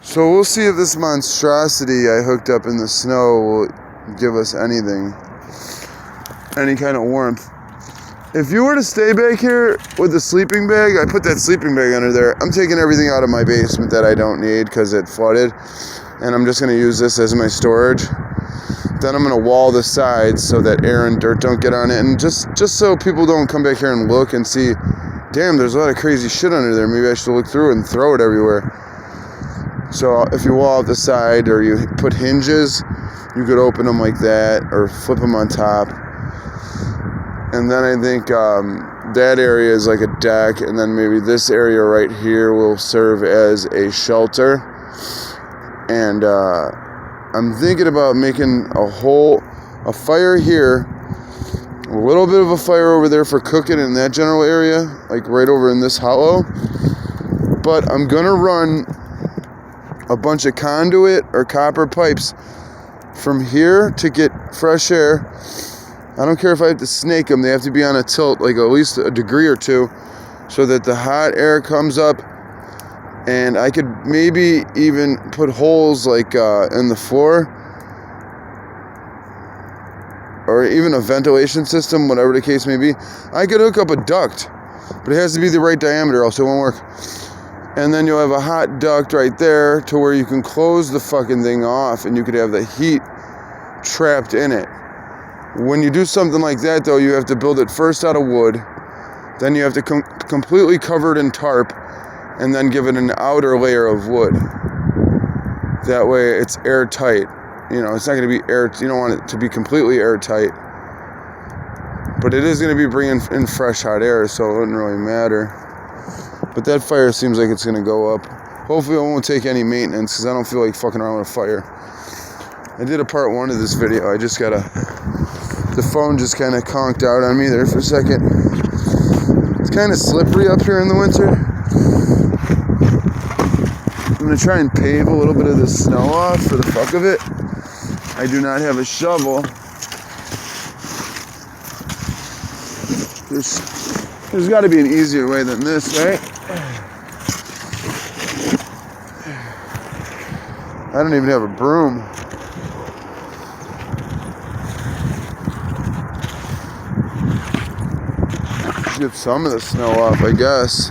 So we'll see if this monstrosity I hooked up in the snow will give us anything. Any kind of warmth. If you were to stay back here with the sleeping bag, I put that sleeping bag under there. I'm taking everything out of my basement that I don't need because it flooded. And I'm just going to use this as my storage. Then I'm going to wall the sides so that air and dirt don't get on it. And just so people don't come back here and look and see, damn, there's a lot of crazy shit under there. Maybe I should look through it and throw it everywhere. So if you wall out the side or you put hinges, you could open them like that or flip them on top. And then I think that area is like a deck. And then maybe this area right here will serve as a shelter. And I'm thinking about making a fire here, a little bit of a fire over there for cooking in that general area, like right over in this hollow. But I'm gonna run a bunch of conduit or copper pipes from here to get fresh air. I don't care if I have to snake them, they have to be on a tilt, like at least a degree or two, so that the hot air comes up. And I could maybe even put holes like in the floor or even a ventilation system, whatever the case may be. I could hook up a duct, but it has to be the right diameter, else it won't work. And then you'll have a hot duct right there to where you can close the fucking thing off and you could have the heat trapped in it. When you do something like that, though, you have to build it first out of wood. Then you have to completely cover it in tarp. And then give it an outer layer of wood. That way it's airtight. You know, it's not going to be you don't want it to be completely airtight. But it is going to be bringing in fresh hot air, so it wouldn't really matter. But that fire seems like it's going to go up. Hopefully it won't take any maintenance, because I don't feel like fucking around with a fire. I did a part 1 of this video. The phone just kind of conked out on me there for a second. It's kind of slippery up here in the winter. I'm going to try and pave a little bit of the snow off for the fuck of it. I do not have a shovel. There's got to be an easier way than this, right? I don't even have a broom. Get some of the snow off, I guess.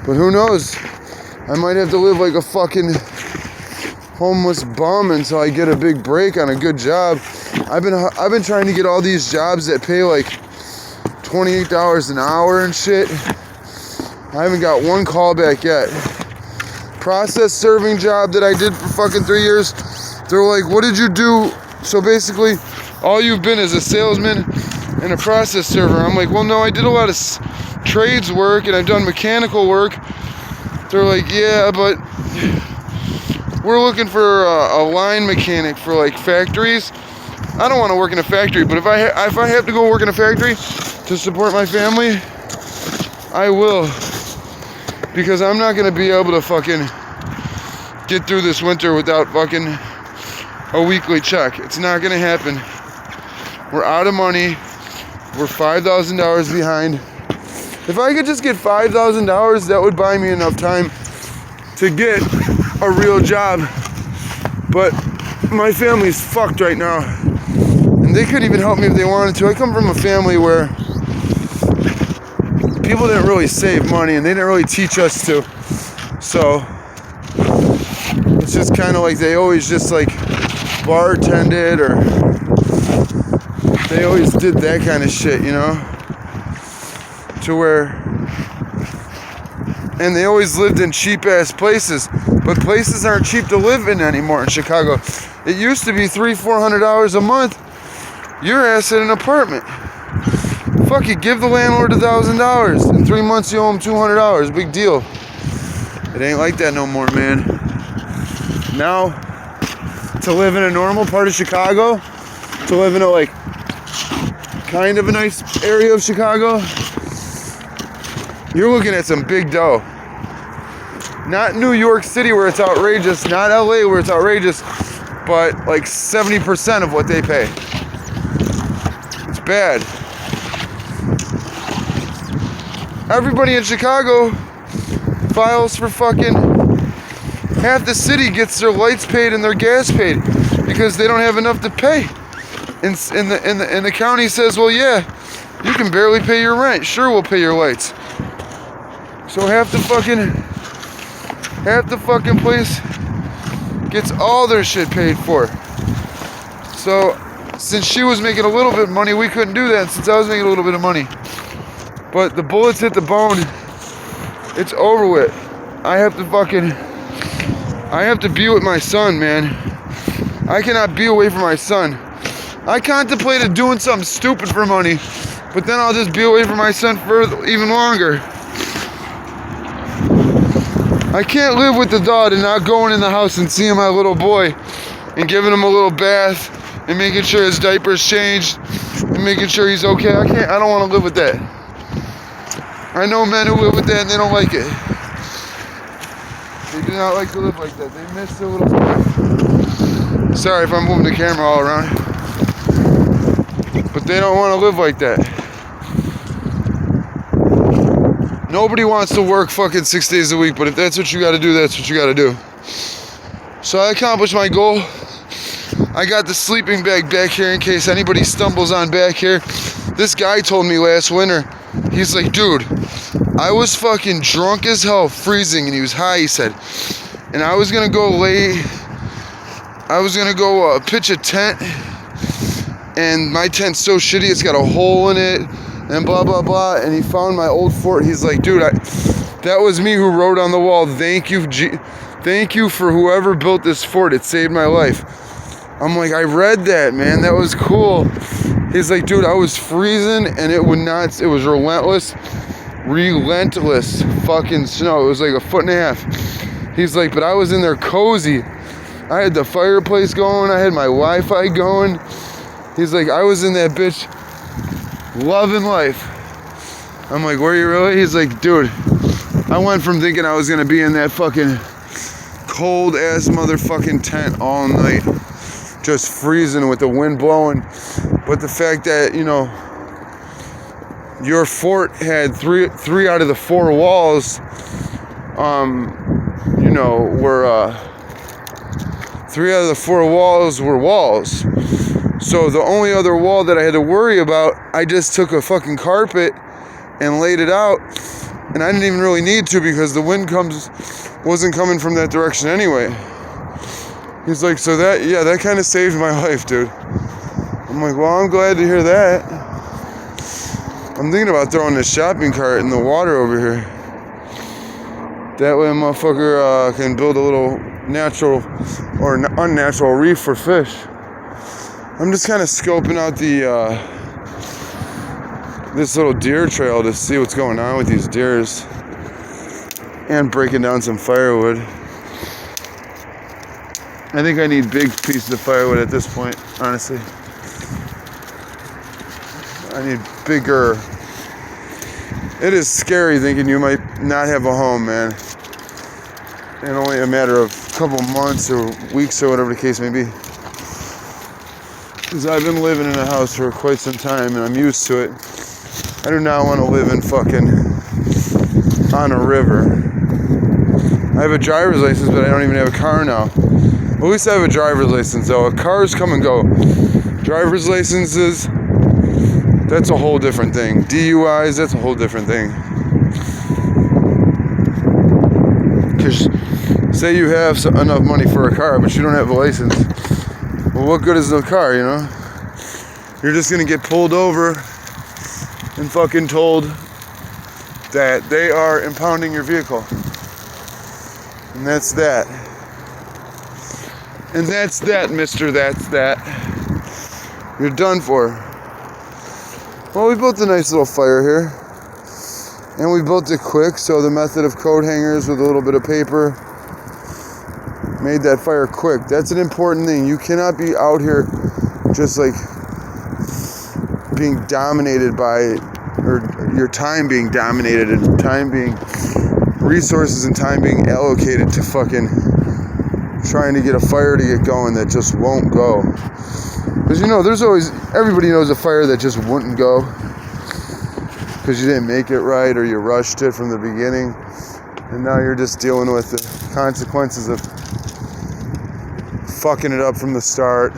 But who knows? I might have to live like a fucking homeless bum until I get a big break on a good job. I've been trying to get all these jobs that pay like $28 an hour and shit. I haven't got one call back yet. Process serving job that I did for fucking 3 years. They're like, what did you do? So basically, all you've been is a salesman and a process server. I'm like, well, no, I did a lot of trades work and I've done mechanical work. They're like, yeah, but we're looking for a line mechanic for like factories. I don't want to work in a factory, but if I have to go work in a factory to support my family, I will. Because I'm not going to be able to fucking get through this winter without fucking a weekly check. It's not going to happen. We're out of money. We're $5,000 behind. If I could just get $5,000, that would buy me enough time to get a real job. But my family's fucked right now. And they couldn't even help me if they wanted to. I come from a family where people didn't really save money and they didn't really teach us to. So it's just kind of like they always just like bartended or they always did that kind of shit, you know? To where, and they always lived in cheap ass places, but places aren't cheap to live in anymore in Chicago. It used to be $300-400 a month. Your ass in an apartment. Fuck it, give the landlord $1,000. In 3 months you owe him $200. Big deal. It ain't like that no more, man. Now, to live in a normal part of Chicago, to live in a like kind of a nice area of Chicago, you're looking at some big dough. Not New York City where it's outrageous, not LA where it's outrageous, but like 70% of what they pay. It's bad. Everybody in Chicago files for fucking half the city gets their lights paid and their gas paid because they don't have enough to pay. And the county says, well, yeah, you can barely pay your rent. Sure, we'll pay your lights. So half the fucking place gets all their shit paid for. So since she was making a little bit of money, we couldn't do that. Since I was making a little bit of money, but the bullets hit the bone. It's over with. I have to be with my son, man. I cannot be away from my son. I contemplated doing something stupid for money, but then I'll just be away from my son for even longer. I can't live with the dog and not going in the house and seeing my little boy and giving him a little bath and making sure his diaper's changed and making sure he's okay. I don't want to live with that. I know men who live with that and they don't like it. They do not like to live like that. They miss their little boy. Sorry if I'm moving the camera all around. But they don't want to live like that. Nobody wants to work fucking 6 days a week, but if that's what you gotta do, that's what you gotta do. So I accomplished my goal. I got the sleeping bag back here in case anybody stumbles on back here. This guy told me last winter, he's like, dude, I was fucking drunk as hell, freezing, and he was high, he said. And I was gonna go pitch a tent, and my tent's so shitty, it's got a hole in it, and blah, blah, blah. And he found my old fort. He's like, dude, that was me who wrote on the wall, thank you for whoever built this fort. It saved my life. I'm like, I read that, man. That was cool. He's like, dude, I was freezing, and it was relentless fucking snow. It was like 1.5 feet. He's like, but I was in there cozy. I had the fireplace going. I had my Wi-Fi going. He's like, I was in that bitch loving life. I'm like, were you really? He's like, dude, I went from thinking I was gonna be in that fucking cold ass motherfucking tent all night, just freezing with the wind blowing. But the fact that, you know, your fort had three out of the 4 walls, you know, were 3 out of the 4 walls were walls. So the only other wall that I had to worry about, I just took a fucking carpet and laid it out, and I didn't even really need to because the wind wasn't coming from that direction anyway. He's like, so that kind of saved my life, dude. I'm like, well, I'm glad to hear that. I'm thinking about throwing this shopping cart in the water over here. That way a motherfucker can build a little natural or unnatural reef for fish. I'm just kind of scoping out this little deer trail to see what's going on with these deers and breaking down some firewood. I think I need big pieces of firewood at this point, honestly. I need bigger. It is scary thinking you might not have a home, man. In only a matter of a couple months or weeks or whatever the case may be. Because I've been living in a house for quite some time and I'm used to it. I do not want to live in fucking on a river. I have a driver's license, but I don't even have a car now. At least I have a driver's license, though. Cars come and go. Driver's licenses, that's a whole different thing. DUIs, that's a whole different thing. Because say you have enough money for a car, but you don't have a license. Well, what good is the car, you know? You're just going to get pulled over and fucking told that they are impounding your vehicle. And that's that. And that's that, mister, that's that. You're done for. Well, we built a nice little fire here. And we built it quick, so the method of coat hangers with a little bit of paper made that fire quick. That's an important thing. You cannot be out here just like being dominated by, or your time being dominated and time being, resources and time being allocated to fucking trying to get a fire to get going that just won't go. Because you know, there's always, everybody knows a fire that just wouldn't go because you didn't make it right or you rushed it from the beginning, and now you're just dealing with the consequences of fucking it up from the start.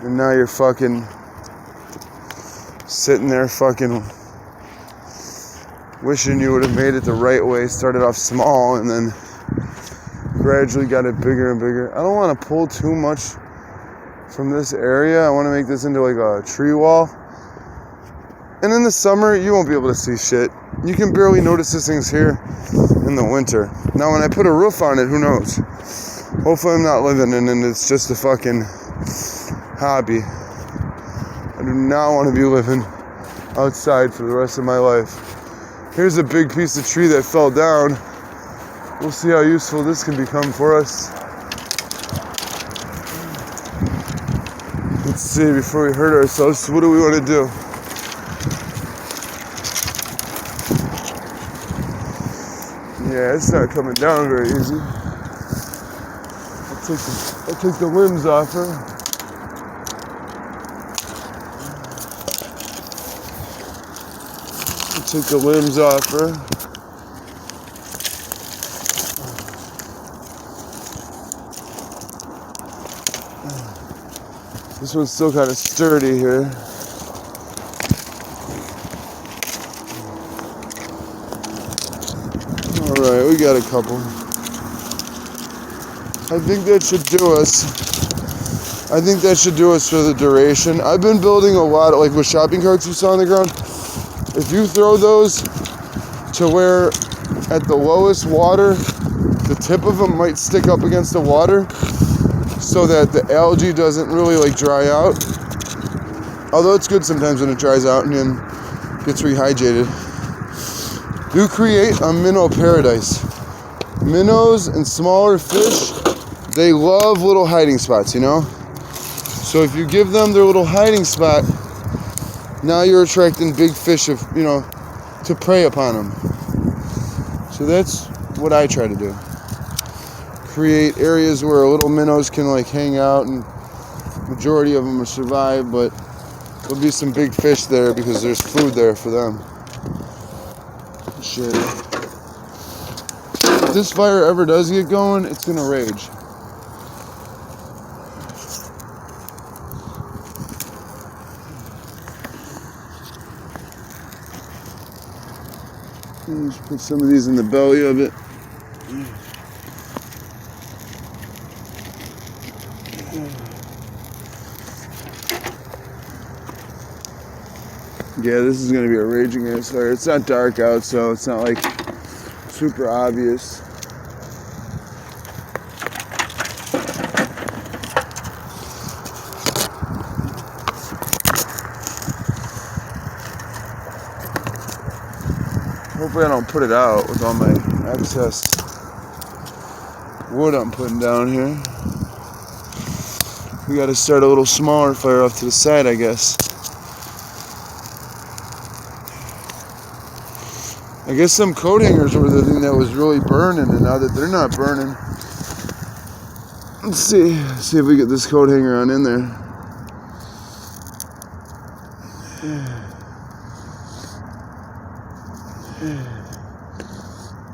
And now you're fucking sitting there fucking wishing you would have made it the right way, started off small and then gradually got it bigger and bigger. I don't want to pull too much from this area. I want to make this into like a tree wall. And in the summer, you won't be able to see shit. You can barely notice these things here in the winter. Now, when I put a roof on it, who knows? Hopefully I'm not living in it. It's just a fucking hobby. I do not want to be living outside for the rest of my life. Here's a big piece of tree that fell down. We'll see how useful this can become for us. Let's see, before we hurt ourselves, what do we want to do? Yeah, it's not coming down very easy. I'll take the limbs off her. Take the limbs off her. This one's still kind of sturdy here. Alright, we got a couple. I think that should do us. I think that should do us for the duration. I've been building a lot of, like with shopping carts you saw on the ground. If you throw those to where at the lowest water, the tip of them might stick up against the water so that the algae doesn't really like dry out. Although it's good sometimes when it dries out and then gets rehydrated. You create a minnow paradise. Minnows and smaller fish, they love little hiding spots, you know? So if you give them their little hiding spot, now you're attracting big fish, to prey upon them. So that's what I try to do. Create areas where little minnows can like hang out, and majority of them will survive, but there'll be some big fish there because there's food there for them. Shit. If this fire ever does get going, it's gonna rage. Just put some of these in the belly of it. Yeah, this is going to be a raging ass fire. It's not dark out, so it's not like super obvious. Hopefully I don't put it out with all my excess wood I'm putting down here. We got to start a little smaller fire off to the side, I guess. I guess some coat hangers were the thing that was really burning, and now that they're not burning, let's see if we get this coat hanger on in there.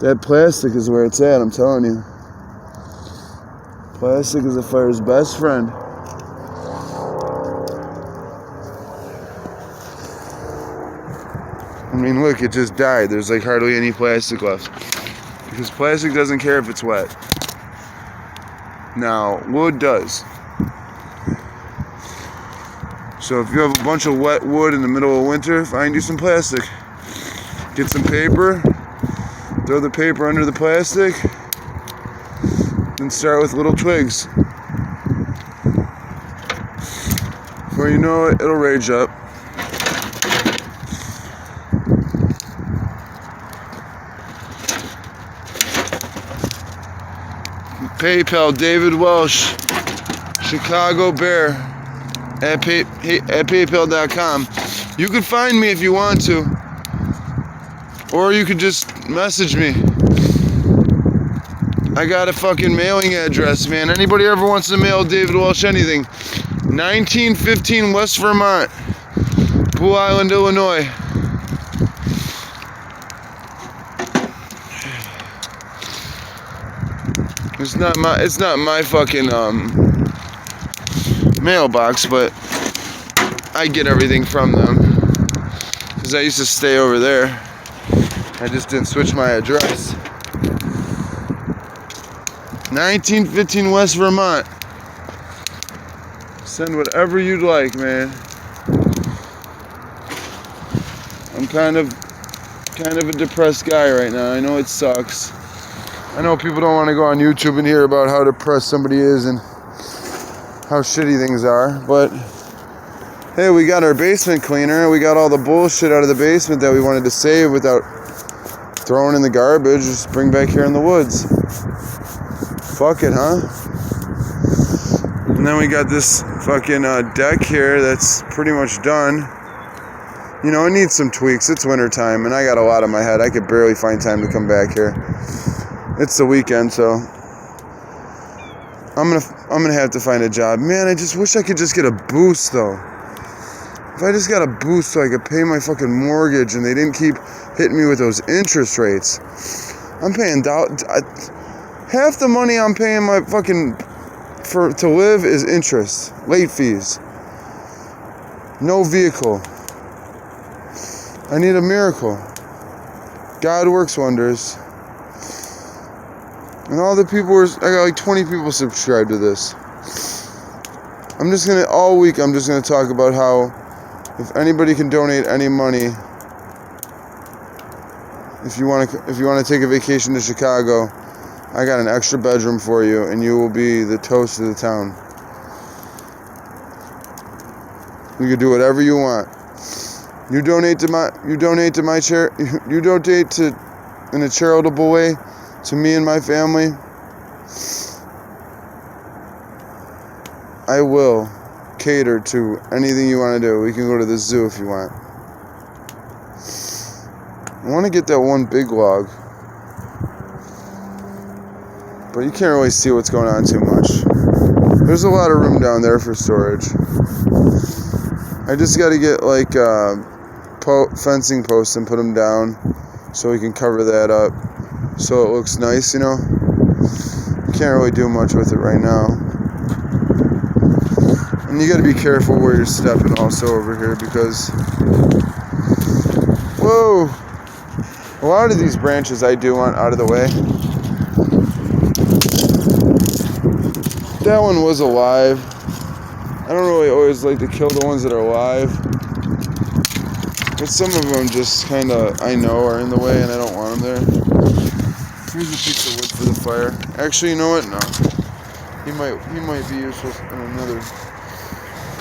That plastic is where it's at, I'm telling you. Plastic is a fire's best friend. I mean, look, it just died. There's like hardly any plastic left. Because plastic doesn't care if it's wet. Now, wood does. So if you have a bunch of wet wood in the middle of winter, find you some plastic. Get some paper, throw the paper under the plastic, and start with little twigs. Before you know it, it'll rage up. PayPal, David Welsh, Chicago Bear, at PayPal.com. You can find me if you want to. Or you could just message me. I got a fucking mailing address, man. Anybody ever wants to mail David Welsh anything, 1915 West Vermont, Blue Island, Illinois. It's not my fucking mailbox, but I get everything from them. Because I used to stay over there. I just didn't switch my address. 1915 West Vermont. Send whatever you'd like, man. I'm kind of a depressed guy right now. I know it sucks. I know people don't want to go on YouTube and hear about how depressed somebody is and how shitty things are, but hey, we got our basement cleaner. We got all the bullshit out of the basement that we wanted to save without throwing in the garbage. Just bring back here in the woods. Fuck it, huh? And then we got this fucking deck here that's pretty much done. You know, it needs some tweaks. It's winter time, and I got a lot on my head. I could barely find time to come back here. It's the weekend, so I'm gonna have to find a job. Man, I just wish I could just get a boost, though. If I just got a boost so I could pay my fucking mortgage and they didn't keep hitting me with those interest rates. I'm paying half the money I'm paying my fucking to live is interest, late fees. No vehicle. I need a miracle. God works wonders. And all the people I got like 20 people subscribed to this. All week I'm just gonna talk about how if anybody can donate any money, if you want to take a vacation to Chicago, I got an extra bedroom for you, and you will be the toast of the town. You can do whatever you want. You donate to in a charitable way to me and my family. I will cater to anything you want to do. We can go to the zoo if you want. I want to get that one big log, but you can't really see what's going on too much. There's a lot of room down there for storage. I just got to get like fencing posts and put them down so we can cover that up so it looks nice, you know. Can't really do much with it right now. And you got to be careful where you're stepping also over here because, whoa, a lot of these branches I do want out of the way. That one was alive. I don't really always like to kill the ones that are alive. But some of them just kind of, I know, are in the way and I don't want them there. Here's a piece of wood for the fire. Actually, you know what? No. He might be useful in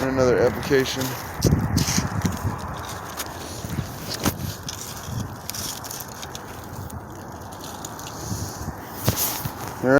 another application.